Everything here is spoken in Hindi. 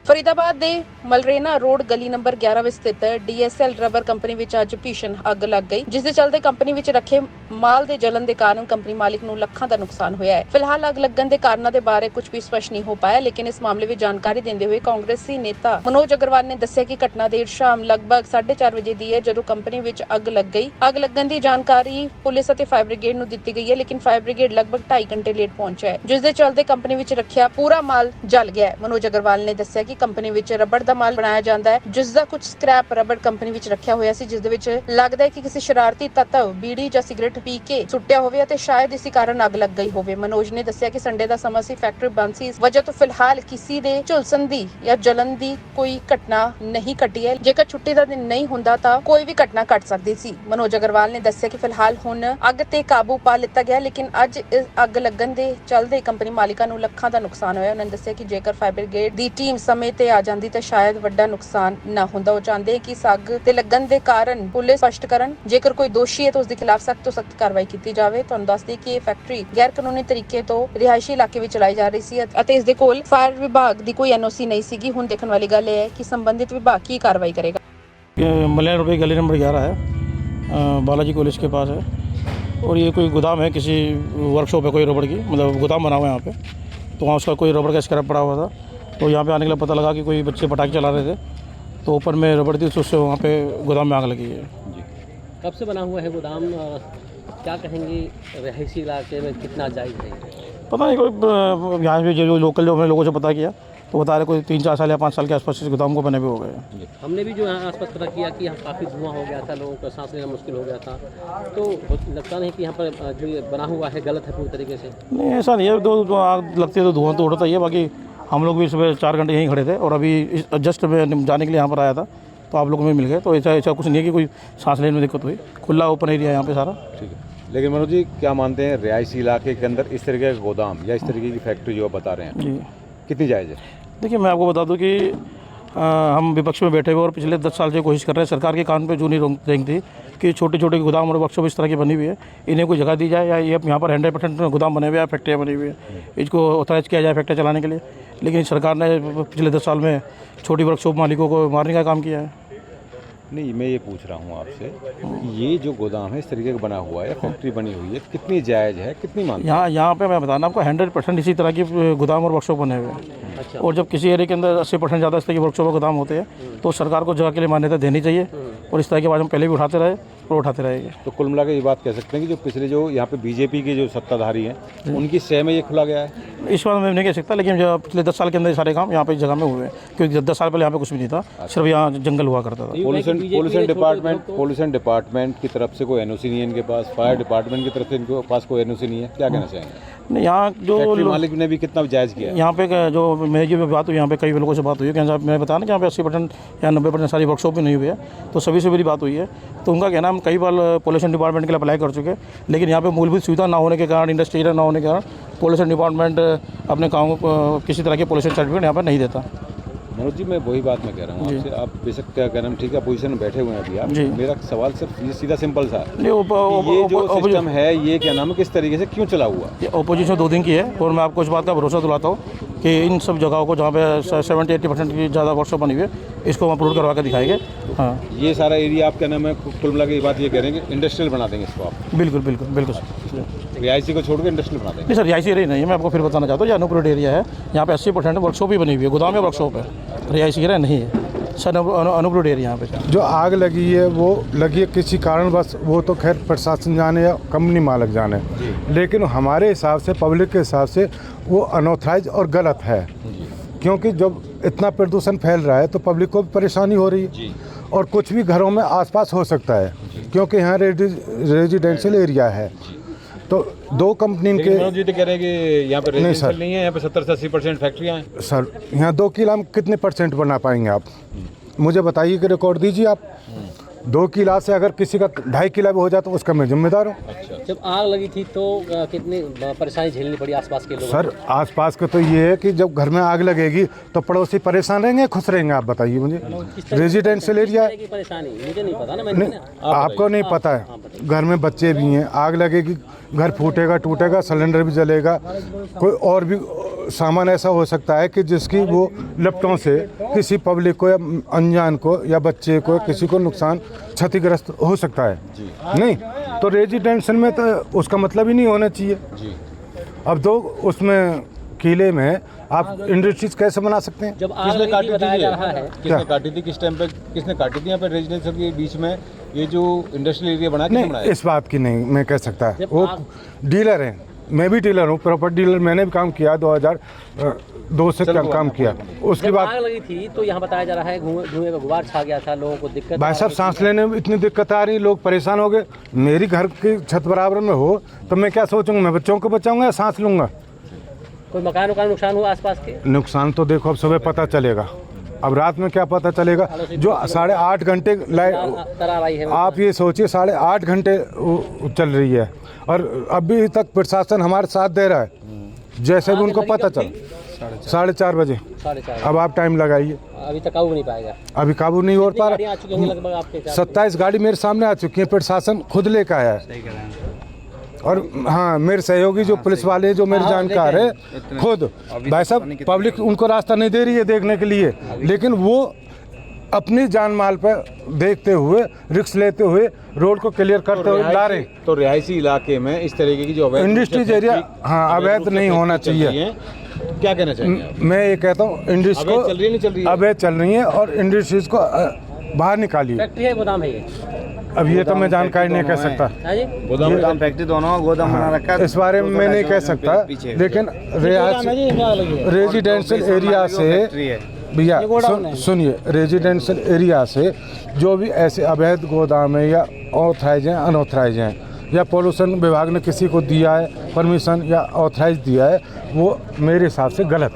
ਫਰੀਦਾਬਾਦ ਦੇ ਮਲਰੇਨਾ ਰੋਡ ਗਲੀ ਨੰਬਰ 11 ਵਿੱਚ ਸਥਿਤ DSL ਰਬਰ ਕੰਪਨੀ ਵਿੱਚ ਅੱਜ ਭੀਸ਼ਣ ਅੱਗ ਲੱਗ ਗਈ, ਜਿਸ ਦੇ ਚਲਦੇ ਕੰਪਨੀ ਵਿੱਚ ਰੱਖੇ ਮਾਲ ਦੇ ਜਲਣ ਦੇ ਕਾਰਨ ਕੰਪਨੀ ਮਾਲਿਕ ਨੂੰ ਲੱਖਾਂ ਦਾ ਨੁਕਸਾਨ ਹੋਇਆ ਹੈ। ਫਿਲਹਾਲ ਅੱਗ ਲੱਗਣ ਦੇ ਕਾਰਨਾਂ ਦੇ ਬਾਰੇ ਕੁਝ ਵੀ ਸਪਸ਼ਟ ਨਹੀਂ ਹੋ ਪਾਇਆ, ਲੇਕਿਨ ਇਸ ਮਾਮਲੇ ਵਿੱਚ ਜਾਣਕਾਰੀ ਦਿੰਦੇ ਹੋਏ ਕਾਂਗਰਸੀ ਨੇਤਾ ਮਨੋਜ ਅਗਰਵਾਲ ਨੇ ਦੱਸਿਆ ਕਿ ਘਟਨਾ ਦੇਰ ਸ਼ਾਮ ਲਗਭਗ 4:30 ਵਜੇ ਦੀ ਹੈ, ਜਦੋਂ ਕੰਪਨੀ ਵਿੱਚ ਅੱਗ ਲੱਗ ਗਈ। ਅੱਗ ਲੱਗਣ ਦੀ ਜਾਣਕਾਰੀ ਪੁਲਿਸ ਅਤੇ ਫਾਇਰ ਬ੍ਰਿਗੇਡ ਨੂੰ ਦਿੱਤੀ ਗਈ ਹੈ, ਲੇਕਿਨ ਫਾਇਰ ਬ੍ਰਿਗੇਡ ਲਗਭਗ 2.5 ਘੰਟੇ ਲੇਟ ਪਹੁੰਚਿਆ ਹੈ, ਜਿਸ ਦੇ ਚਲਦੇ ਕੰਪਨੀ ਵਿੱਚ ਰੱਖਿਆ ਪੂਰਾ ਮਾਲ ਜਲ ਗਿਆ ਹੈ। ਮਨੋਜ ਅਗਰਵਾਲ ਨੇ ਦੱਸਿਆ ਕਿ ਕੰਪਨੀ ਵਿੱਚ ਰਬੜ ਦਾ ਮਾਲ ਬਣਾਇਆ ਜਾਂਦਾ ਹੈ, ਜਿਸ ਦਾ ਕੁਝ ਸਕ੍ਰੈਪ ਰਬੜ ਕੰਪਨੀ ਵਿੱਚ ਰੱਖਿਆ ਹੋਇਆ ਸੀ, ਜਿਸ ਦੇ ਵਿੱਚ ਲੱਗਦਾ ਹੈ ਕਿ ਕਿਸੇ ਸ਼ਰਾਰਤੀ ਤੱਤਵ ਬੀੜੀ ਜਾਂ ਸਿਗਰਟ ਪੀ ਕੇ ਸੁੱਟਿਆ ਹੋਵੇ ਅਤੇ ਸ਼ਾਇਦ ਇਸੇ ਕਾਰਨ ਅੱਗ ਲੱਗ ਗਈ ਹੋਵੇ। ਮਨੋਜ ਨੇ ਦੱਸਿਆ ਕਿ ਸੰਡੇ ਦਾ ਸਮਾਂ ਸੀ, ਫੈਕਟਰੀ ਬੰਦ ਸੀ, ਇਸ ਵਜ੍ਹਾ ਤੋਂ ਫਿਲਹਾਲ ਕਿਸੇ ਦੇ ਝੁਲਸਣ ਦੀ ਜਾਂ ਜਲਣ ਦੀ ਕੋਈ ਘਟਨਾ ਨਹੀਂ ਘਟੀ ਹੈ। ਜੇਕਰ ਛੁੱਟੀ ਦਾ ਦਿਨ ਨਹੀਂ ਹੁੰਦਾ ਤਾਂ ਕੋਈ ਵੀ ਘਟਨਾ ਘਟ ਸਕਦੀ ਸੀ। ਮਨੋਜ ਅਗਰਵਾਲ ਨੇ ਦੱਸਿਆ ਕਿ ਫਿਲਹਾਲ ਹੁਣ ਅੱਗ ਤੇ ਕਾਬੂ ਪਾ ਲਿੱਤਾ ਗਿਆ, ਲੇਕਿਨ ਅੱਜ ਇਸ ਅੱਗ ਲੱਗਣ ਦੇ ਚਲਦੇ ਕੰਪਨੀ ਮਾਲਿਕਾਂ ਨੂੰ ਲੱਖਾਂ ਦਾ ਨੁਕਸਾਨ ਹੋਇਆ। ਉਹਨਾਂ ਨੇ ਦੱਸਿਆ ਕਿ ਜੇਕਰ ਫਾਇਰ ਬ੍ਰਿਗੇਡ ਦੀ ਟੀਮ ਸਮੇਂ ਤੇ ਆ ਜਾਂਦੀ ਤਾਂ ਸ਼ਾਇਦ ਵੱਡਾ ਨੁਕਸਾਨ ਨਾ ਹੁੰਦਾ। ਉਹ ਚਾਹੁੰਦੇ ਕਿ ਇਸ ਅੱਗ ਤੇ ਲੱਗਣ ਦੇ ਕਾਰਨ ਪੁਲਿਸ ਸਪਸ਼ਟ ਕਰਨ, ਜੇਕਰ ਕੋਈ ਦੋਸ਼ੀ ਹੈ ਤਾਂ ਉਸ ਦੇ ਖਿਲਾਫ ਸਖਤ ਤੋਂ ਸਖਤ ਕਾਰਵਾਈ ਕੀਤੀ ਜਾਵੇ। ਤੁਹਾਨੂੰ ਦੱਸ ਦਈਏ ਕਿ ਇਹ ਫੈਕਟਰੀ ਗੈਰ ਕਾਨੂੰਨੀ ਤਰੀਕੇ ਤੋਂ ਰਿਹਾਇਸ਼ੀ ਇਲਾਕੇ ਵਿੱਚ ਚਲਾਈ ਜਾ ਰਹੀ ਸੀ ਅਤੇ ਇਸ ਦੇ ਕੋਲ ਫਾਇਰ ਵਿਭਾਗ ਦੀ ਕੋਈ NOC ਨਹੀਂ ਸੀਗੀ। ਹੁਣ ਦੇਖਣ ਵਾਲੀ ਗੱਲ ਇਹ ਹੈ ਕਿ संबंधित विभाग की कार्रवाई करेगा। मलैन रोड गली नंबर 11 है, बालाजी कॉलेज के पास है और ये कोई गोदाम है, किसी वर्कशॉप है कोई रबड़ की, मतलब गोदाम बना हुआ है यहाँ पे। तो वहाँ उसका कोई रबड़ का स्क्रैप पड़ा हुआ था, तो यहाँ पे आने के लिए पता लगा कि कोई बच्चे पटाखे चला रहे थे, तो ऊपर में रबड़ थी, तो उससे वहाँ पे गोदाम में आग लगी है। जी, कब से बना हुआ है गोदाम? क्या कहेंगे, रहायशी इलाके में कितना जायज़ है? पता नहीं, कोई यहाँ पे जो लोकल जो हमने लोगों से पता किया तो बता रहे कोई 3-4 साल या 5 साल के आसपास इस गोदाम को बने हुए हो गए। हमने भी जो यहाँ आसपास पता किया कि यहाँ काफ़ी धुआं हो गया था, लोगों का सांस लेना मुश्किल हो गया था, तो लगता नहीं कि यहाँ पर जो ये बना हुआ है गलत है पूरी तरीके से? नहीं, ऐसा नहीं है, तो आग लगती है तो धुआं तो उड़ता ही है। बाकी हम लोग भी सुबह 4 घंटे यहीं खड़े थे और अभी जस्ट मैं जाने के लिए यहाँ पर आया था, तो आप लोग में मिल गए। तो ऐसा कुछ नहीं है कि कोई सांस लेने में दिक्कत हुई, खुला ओपन एरिया है यहाँ पे सारा। ठीक है, लेकिन मनोज जी क्या मानते हैं, रिहायशी इलाके के अंदर इस तरीके का गोदाम या इस तरीके की फैक्ट्री जो आप बता रहे हैं, जी कितनी जायज़ है? देखिए, मैं आपको बता दूं कि हम विपक्ष में बैठे हुए और पिछले 10 साल से कोशिश कर रहे हैं, सरकार के कानून पे जो नहीं रोक थी कि छोटे छोटे गोदाम और वर्कशॉप इस तरह की बनी हुई है, इन्हें कोई जगह दी जाए या ये यहाँ पर 100% गोदाम बने हुए हैं, फैक्ट्रियाँ बनी हुई है, इसको ऑथराइज किया जाए फैक्ट्री चलाने के लिए। लेकिन सरकार ने पिछले 10 साल में छोटी वर्कशॉप मालिकों को मारने का काम किया है। नहीं, मैं ये पूछ रहा हूँ आपसे कि ये जो गोदाम है इस तरीके का बना हुआ है, फैक्ट्री बनी हुई है, कितनी जायज़ है, कितनी मानते हैं? यहाँ पे मैं बताना आपको 100% इसी तरह की गोदाम और वर्कशॉप बने हुए हैं। अच्छा। और जब किसी एरिया के अंदर 80% ज़्यादा इस तरह की वर्कशॉप और गोदाम होते हैं तो सरकार को जगह के लिए मान्यता देनी चाहिए, और इस तरह की बात हम पहले भी उठाते रहे और उठाते रहेंगे। तो कुल मिला के ये बात कह सकते हैं कि जो पिछले जो यहाँ पे बीजेपी के जो सत्ताधारी हैं उनकी सह में ये खुला गया है? इस बात में नहीं कह सकता, लेकिन जो पिछले 10 साल के अंदर सारे काम यहाँ पे इस जगह में हुए हैं, क्योंकि 10 साल पहले यहाँ पे कुछ भी नहीं था, सिर्फ यहाँ जंगल हुआ करता था। पोल्यूशन डिपार्टमेंट की तरफ से कोई NOC नहीं है इनके पास, फायर डिपार्टमेंट की तरफ से इनके पास कोई NOC नहीं है, क्या कहना चाहेंगे? नहीं, यहाँ जो फैक्ट्री मालिक ने भी कितना जायज़ किया है? यहाँ पे जो मेरी जो बात हुई, यहाँ पे कई लोगों से बात हुई है कि मैंने बताया ना कि यहाँ पे 80% या 90% सारी वर्कशॉप भी नहीं हुई है, तो सभी से मेरी बात हुई है। तो उनका कहना, हम कई बार पोल्यूशन डिपार्टमेंट के लिए अप्लाई कर चुके हैं, लेकिन यहाँ पे मूलभूत सुविधा ना होने के कारण, इंडस्ट्री ना होने के कारण पोल्यूशन डिपार्टमेंट अपने काम को किसी तरह के पोल्यूशन सर्टिफिकेट यहाँ पर नहीं देता। मनोज जी, मैं वही बात मैं कह रहा हूँ आपसे, आप बेशक क्या कहना, ठीक है पोजीशन में बैठे हुए हैं अभी आप, मेरा सवाल सिर्फ ये सीधा सिंपल सा है, ये जो सिस्टम है ये क्या नाम है, किस तरीके से क्यों चला हुआ? ये ओपोजिशन 2 दिन की है, और मैं आपको इस बात का भरोसा दिलाता हूँ कि इन सब जगहों को जहाँ पे 70-80% की ज़्यादा वर्कशॉप बनी हुई है, इसको हम अप्रूव करवा कर दिखाएंगे। हाँ, ये सारा एरिया आप क्या नाम है, कुल मिला के ये बात ये कह रहे हैं कि इंडस्ट्रियल बना देंगे इसको आप? बिल्कुल बिल्कुल बिल्कुल। रिहायशी को छोड़ के इंडस्ट्रियल बना देंगे? नहीं सर, रिहायशी एरिया नहीं है, मैं आपको फिर बताना चाहता हूँ, ये अनुप्रूव्ड एरिया है, यहाँ पे 80% वर्कशॉप ही बनी हुई है, गोदाम में वर्कशॉप है, रिहायशी एरिया नहीं है सर, अनुप्रूव्ड एरिया यहाँ पे। जो आग लगी है वो लगी है किसी कारण, बस वो तो खैर प्रशासन जाने या कंपनी मालिक जाने, लेकिन हमारे हिसाब से, पब्लिक के हिसाब से वो अनऑथराइज और गलत है, क्योंकि जब इतना प्रदूषण फैल रहा है तो पब्लिक को भी परेशानी हो रही है, और कुछ भी घरों में आसपास हो सकता है, क्योंकि यहाँ रेजिडेंशियल एरिया है। तो 2 कंपनी के मनोज जी तो कह रहे हैं कि यहाँ पे रेजिडेंशियल नहीं है, यहाँ पे 70 से 80% फैक्ट्रियाँ हैं। सर, यहाँ 2 किला में कितने % बना पाएंगे आप? मुझे बताइए कि रिकॉर्ड दीजिए आप। 2 किला से अगर किसी का 2.5 किला भी हो जाए तो उसका मैं जिम्मेदार हूँ। अच्छा, जब आग लगी थी तो कितनी परेशानी झेलनी पड़ी आसपास के लोगों सर, आसपास का तो ये है कि जब घर में आग लगेगी तो पड़ोसी परेशान रहेंगे, खुश रहेंगे? आप बताइए मुझे। रेजिडेंशियल एरिया परेशानी मुझे नहीं पता ना, नहीं, आपको नहीं पता है, घर में बच्चे भी हैं, आग लगेगी घर फूटेगा टूटेगा, सिलेंडर भी जलेगा, कोई और भी सामान ऐसा हो सकता है कि जिसकी वो लपटों से किसी पब्लिक को या अनजान को या बच्चे को किसी को नुकसान क्षतिग्रस्त हो सकता है। नहीं तो रेजिडेंशियल में तो उसका मतलब ही नहीं होना चाहिए। अब तो उसमें किले में आप इंडस्ट्रीज कैसे बना सकते हैं? जब आग किसने लगी काटी थी थी बताया ये? जा रहा है किसने काटी थी, किस टाइम पे किसने काटी थी यहाँ पे रेजिडेंशियल के बीच में ये जो इंडस्ट्रियल एरिया बना, किसने नहीं, बनाया? इस बात की नहीं मैं कह सकता। जब वो आग- डीलर हैं, मैं भी डीलर हूँ, प्रॉपर्टी डीलर, मैंने भी काम किया 2002 से काम किया। उसके जब बाद आग लगी थी तो यहाँ बताया जा रहा है धुएं का गुबार छा गया था, लोगों को दिक्कत भाई साहब सांस लेने में इतनी दिक्कत आ रही, लोग परेशान हो गए। मेरी घर की छत बराबर में हो तो मैं क्या सोचूंगा, मैं बच्चों को बचाऊंगा या सांस लूंगा? कोई मकान वकान नुकसान हुआ आसपास के? नुकसान तो देखो अब सुबह पता चलेगा, अब रात में क्या पता चलेगा। जो 8.5 घंटे लाइट, दरार आई है। आप ये सोचिए 8.5 घंटे चल रही है और अभी तक प्रशासन हमारे साथ दे रहा है। जैसे भी उनको पता चल 4:30 बजे, 4:30 अब आप टाइम लगाइए, अभी तक काबू नहीं पाएगा। अभी काबू नहीं हो पा गाड़ियाँ आ चुकी होंगी लगभग आपके रहा। हिसाब से? 27 गाड़ी मेरे सामने आ चुकी है, प्रशासन खुद लेकर आया है। और हाँ, मेरे सहयोगी जो पुलिस वाले जो मेरे जानकार है खुद, भाई साहब पब्लिक उनको रास्ता नहीं दे रही है देखने के लिए, लेकिन वो अपनी जान माल पर देखते हुए रिस्क लेते हुए रोड को क्लियर करते हुए ला रहे। तो रिहायशी इलाके में इस तरीके की जो अवैध इंडस्ट्रीज एरिया हाँ अवैध नहीं होना चाहिए। क्या कहना चाहिए? मैं ये कहता हूँ इंडस्ट्री को अवैध चल रही है, नहीं चल रही है? अवैध चल रही है और इंडस्ट्रीज को बाहर निकालिए। फैक्ट्री है, गोदाम है ये? अब ये तो मैं जानकारी नहीं कह सकता, हाँ जी? गोदाम फैक्ट्री दोनों गोदाम बना रखा है। इस बारे में मैं नहीं कह सकता, लेकिन रेजिडेंशियल एरिया से भैया सुनिए, रेजिडेंशियल एरिया से जो भी ऐसे अवैध गोदाम है या ऑथराइज हैं अनऑथराइज हैं या पोल्यूशन विभाग ने किसी को दिया है परमिशन या ऑथराइज दिया है, वो मेरे हिसाब से गलत है।